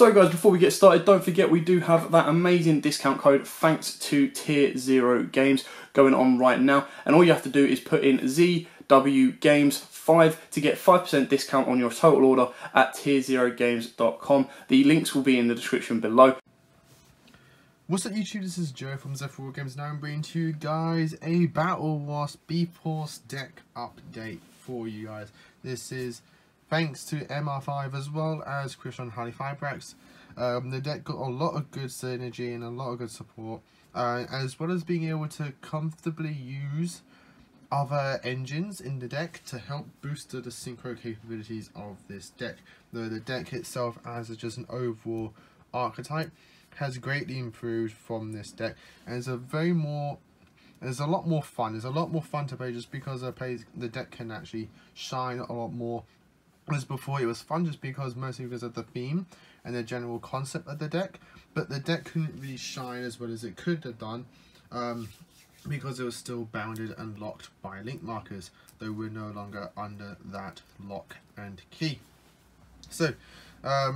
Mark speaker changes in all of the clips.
Speaker 1: So guys, before we get started, don't forget we do have that amazing discount code thanks to Tier 0 Games going on right now. And all you have to do is put in ZW Games 5 to get 5% discount on your total order at tier0games.com. The links will be in the description below.
Speaker 2: What's up YouTube, this is Joe from Z4 Games. Now I'm bringing to you guys a Battle Wasp B-Force deck update for you guys. This is thanks to MR5 as well as Christian Harley Fibrax. The deck got a lot of good synergy and a lot of good support, as well as being able to comfortably use other engines in the deck to help boost the synchro capabilities of this deck. Though the deck itself as just an overall archetype has greatly improved from this deck, and it's a lot more fun. It's a lot more fun to play just because the deck can actually shine a lot more. As before, it was fun just because mostly because of the theme and the general concept of the deck, but the deck couldn't really shine as well as it could have done because it was still bounded and locked by link markers, though we're no longer under that lock and key. So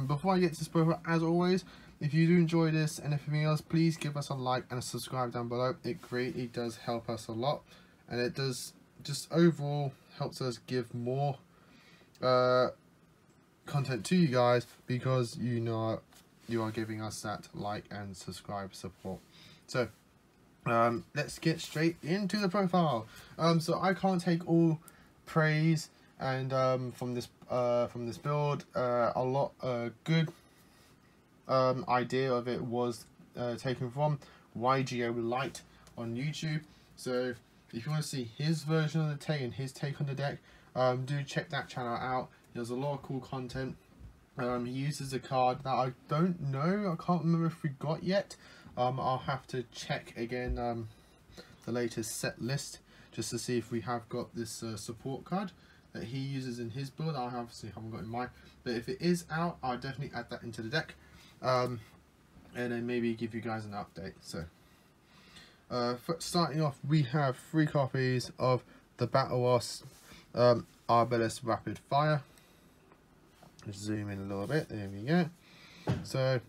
Speaker 2: before I get to this profile, as always, if you do enjoy this and everything else, please give us a like and a subscribe down below. It greatly does help us a lot, and it does just overall helps us give more content to you guys, because you are giving us that like and subscribe support. So let's get straight into the profile. So I can't take all praise and from this build. A lot good idea of it was taken from Yugioh Light on YouTube. So if you want to see his version of the take and his take on the deck, do check that channel out. He has a lot of cool content. He uses a card that I don't know, I can't remember if we got yet. I'll have to check again the latest set list just to see if we have got this support card that he uses in his build. I obviously haven't got in mine, but if it is out, I'll definitely add that into the deck, and then maybe give you guys an update. So starting off, we have 3 copies of the Battle Wasp Arbalest Rapid Fire. Just zoom in a little bit, there we go. So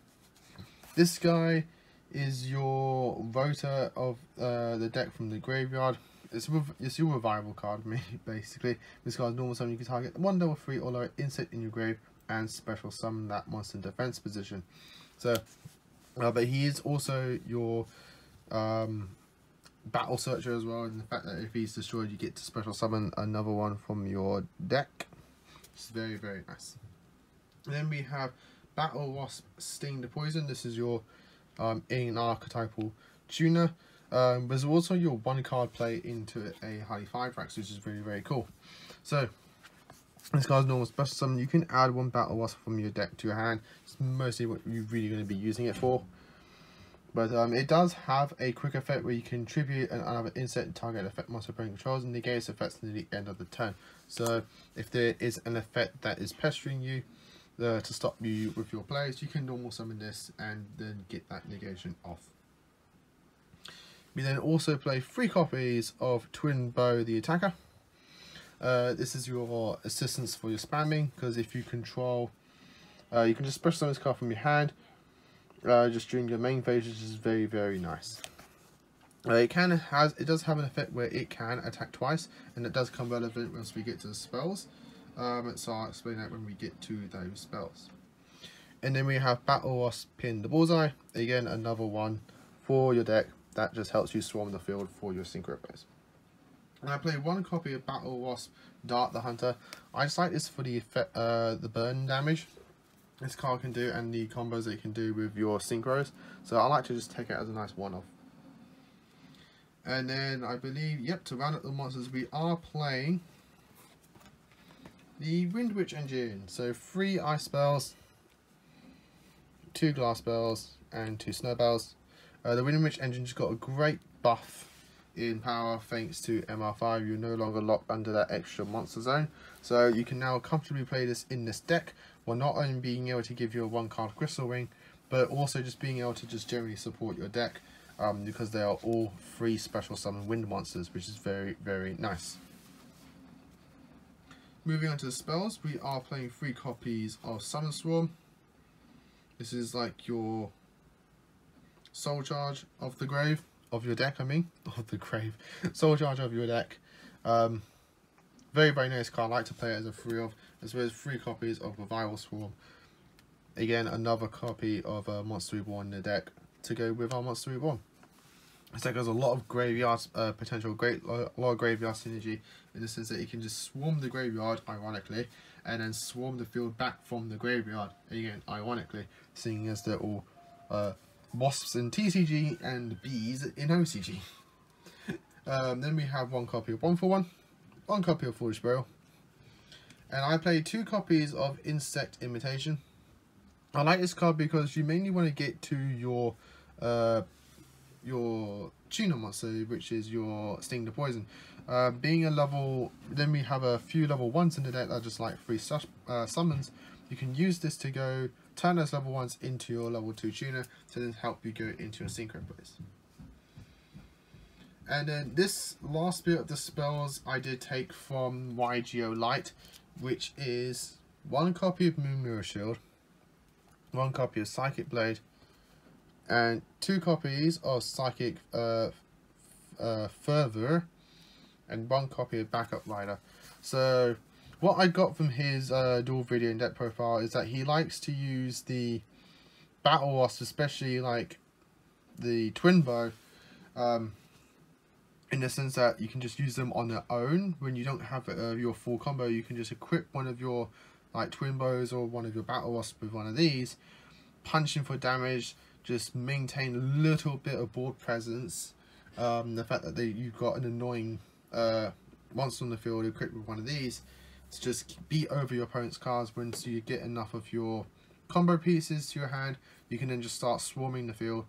Speaker 2: this guy is your voter of the deck from the graveyard. It's your revival card, basically. This card's normal summon. You can target 1 level 3 or lower insect in your grave and special summon that monster in defense position. So but he is also your battle searcher as well, and the fact that if he's destroyed, you get to special summon another one from your deck. It's very, very nice. And then we have Battle Wasp Sting the Poison. This is your in archetypal tuner. There's also your 1 card play into a Harley Fibrax, which is very, very cool. So this card's normal special summon. You can add 1 Battle Wasp from your deck to your hand. It's mostly what you're really going to be using it for. But it does have a quick effect where you can tribute another insect target effect monster opponent controls and negates effects near the end of the turn. So if there is an effect that is pestering you to stop you with your plays, you can normal summon this and then get that negation off. We then also play 3 copies of Twin Bow the Attacker. This is your assistance for your spamming, because if you control, you can just special summon this card from your hand just during your main phase, which is very, very nice. It does have an effect where it can attack twice, and it does come relevant once we get to the spells. So I'll explain that when we get to those spells. And then we have Battle Wasp Pin the Bullseye. Again, another one for your deck that just helps you swarm the field for your synchro plays. And I play 1 copy of Battle Wasp Dart the Hunter. I just like this for the effect, the burn damage this card can do and the combos that it can do with your synchros. So I like to just take it as a nice one-off. And then I believe, yep, to round up the monsters, we are playing the Wind Witch engine. So 3 ice spells, 2 glass spells, and 2 snow spells. The Wind Witch engine just got a great buff in power thanks to MR5. You're no longer locked under that extra monster zone, so you can now comfortably play this in this deck, while not only being able to give you a 1 card crystal ring, but also just being able to just generally support your deck, because they are all 3 special summon wind monsters, which is very, very nice. Moving on to the spells, we are playing 3 copies of Summon Swarm. This is like your Soul Charge of the grave, of your deck, I mean. Of the grave. Soul Charge of your deck. Very, very nice card. I like to play it as a 3 of, as well as 3 copies of Revival Swarm. Again, another copy of Monster Reborn in the deck to go with our Monster Reborn. This deck has a lot of graveyard potential, a lot of graveyard synergy, in the sense that you can just swarm the graveyard, ironically, and then swarm the field back from the graveyard, again, ironically, seeing as they're all wasps in TCG and bees in OCG. Then we have 1 copy of 1-for-1, 1 copy of Foolish Burial, and I play 2 copies of Insect Imitation. I like this card because you mainly want to get to your tuner monster, which is your Sting the Poison. Being a level, then we have a few level 1s in the deck that are just like free summons. You can use this to go turn those level 1s into your level 2 tuner to then help you go into your synchro plays. And then this last bit of the spells I did take from Yugioh Light, which is 1 copy of Moon Mirror Shield, 1 copy of Psychic Blade, and 2 copies of Psychic Fervor, and 1 copy of Backup Rider. So what I got from his dual video and deck profile is that he likes to use the Battle Wasp, especially like the Twin Bow, in the sense that you can just use them on their own. When you don't have your full combo, you can just equip one of your like Twin Bows or one of your Battle Wasps with one of these, punch in for damage, just maintain a little bit of board presence. The fact that you've got an annoying monster on the field equipped with one of these to just beat over your opponent's cards. Once you get enough of your combo pieces to your hand, you can then just start swarming the field,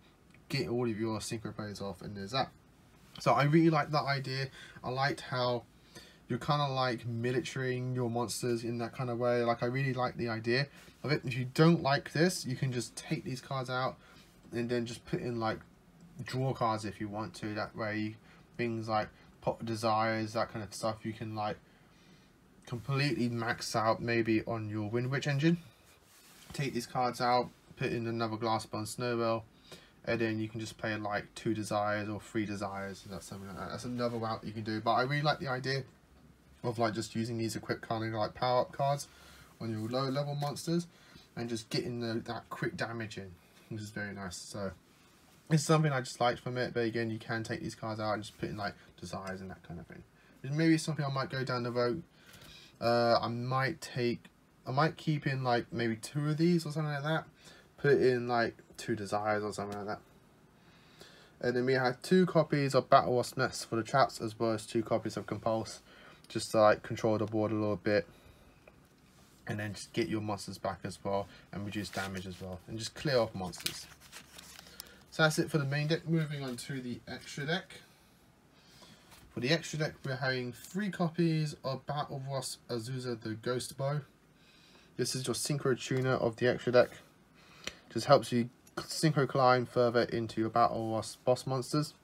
Speaker 2: get all of your synchro plays off, and there's that. So I really like that idea. I liked how you're kind of like militarying your monsters in that kind of way. Like, I really like the idea of it. If you don't like this, you can just take these cards out and then just put in like draw cards if you want to. That way, things like Pot of Desires, that kind of stuff, you can like completely max out maybe on your Wind Witch engine. Take these cards out, put in another Glassbone Snowbell, and then you can just play like 2 Desires or 3 Desires. That's something like that. That's another route you can do. But I really like the idea of like just using these equipped kind of like power up cards on your low level monsters and just getting that quick damage in, which is very nice. So it's something I just liked from it. But again, you can take these cards out and just put in like Desires and that kind of thing. And maybe something I might go down the road. I might keep in like maybe 2 of these or something like that. Put in like 2 Desires or something like that. And then we had 2 copies of Battle Wasp Nest for the traps, as well as 2 copies of Compulse, just to like control the board a little bit, and then just get your monsters back as well and reduce damage as well, and just clear off monsters. So that's it for the main deck. Moving on to the extra deck. For the extra deck, we're having 3 copies of Battle Wasp Azusa the Ghost Bow. This is your synchro tuner of the extra deck. Just helps you synchro climb further into your Battle Wasp boss monsters.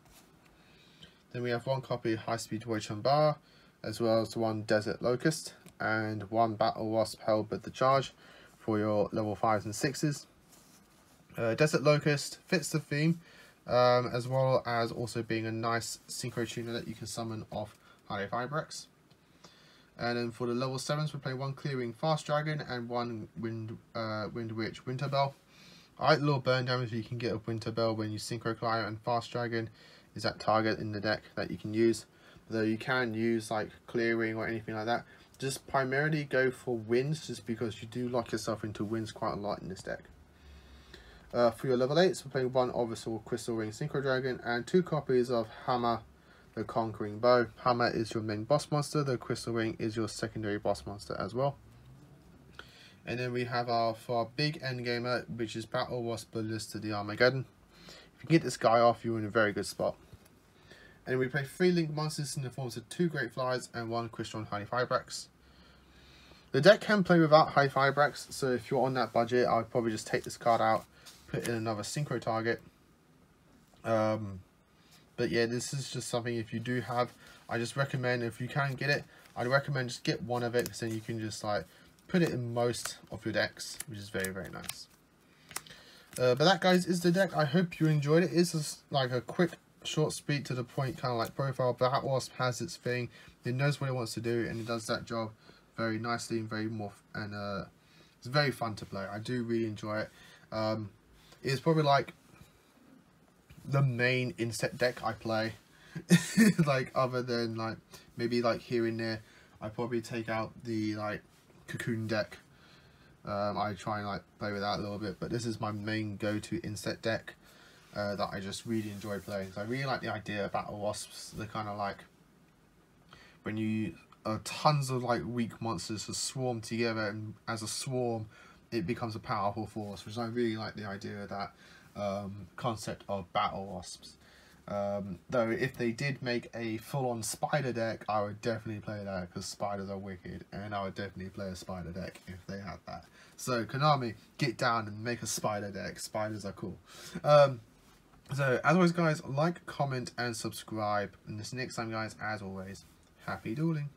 Speaker 2: Then we have 1 copy High Speed Bar, as well as 1 Desert Locust, and 1 Battle Wasp held with the charge for your level 5s and 6s. Desert Locust fits the theme, as well as also being a nice synchro tuner that you can summon off Harley Vibrex. And then for the level 7s, we play 1 Clearing Fast Dragon and 1 Wind Witch Winterbell. I like the little burn damage you can get of Winterbell when you synchro climb, and Fast Dragon is that target in the deck that you can use. Though you can use like Clearing or anything like that. Just primarily go for Winds, just because you do lock yourself into Winds quite a lot in this deck. For your level 8s, we're playing 1 Orbital Crystal Ring Synchro Dragon and 2 copies of Hammer the Conquering Bow. Hammer is your main boss monster, the Crystal Ring is your secondary boss monster as well. And then we have for our big endgamer, which is Battle Wasp Ballista the Armageddon. If you get this guy off, you're in a very good spot. And we play 3 Link monsters in the forms of 2 Great Flyers and 1 Crystron Honey Fibrax. The deck can play without High Fibrax, so if you're on that budget, I would probably just take this card out, put in another synchro target. But yeah, this is just something, if you do have, I just recommend, if you can get it, I'd recommend just get 1 of it, because then you can just like put it in most of your decks, which is very, very nice. But that, guys, is the deck. I hope you enjoyed it. It's just like a quick, short, speed to the point kind of like profile. Battlewasp has its thing. It knows what it wants to do, and it does that job very nicely and very morph. And it's very fun to play. I do really enjoy it. It's probably like the main insect deck I play. Like, other than like maybe like here and there, I probably take out the like cocoon deck. I try and like play with that a little bit, but this is my main go-to insect deck that I just really enjoy playing. So I really like the idea of battle wasps. They're kind of like when you tons of like weak monsters to swarm together, and as a swarm it becomes a powerful force, which I really like the idea of that concept of battle wasps. Though if they did make a full-on spider deck, I would definitely play that, because spiders are wicked, and I would definitely play a spider deck if they had that. So Konami, get down and make a spider deck. Spiders are cool. So as always, guys, like, comment and subscribe, and this next time, guys, as always, happy dueling.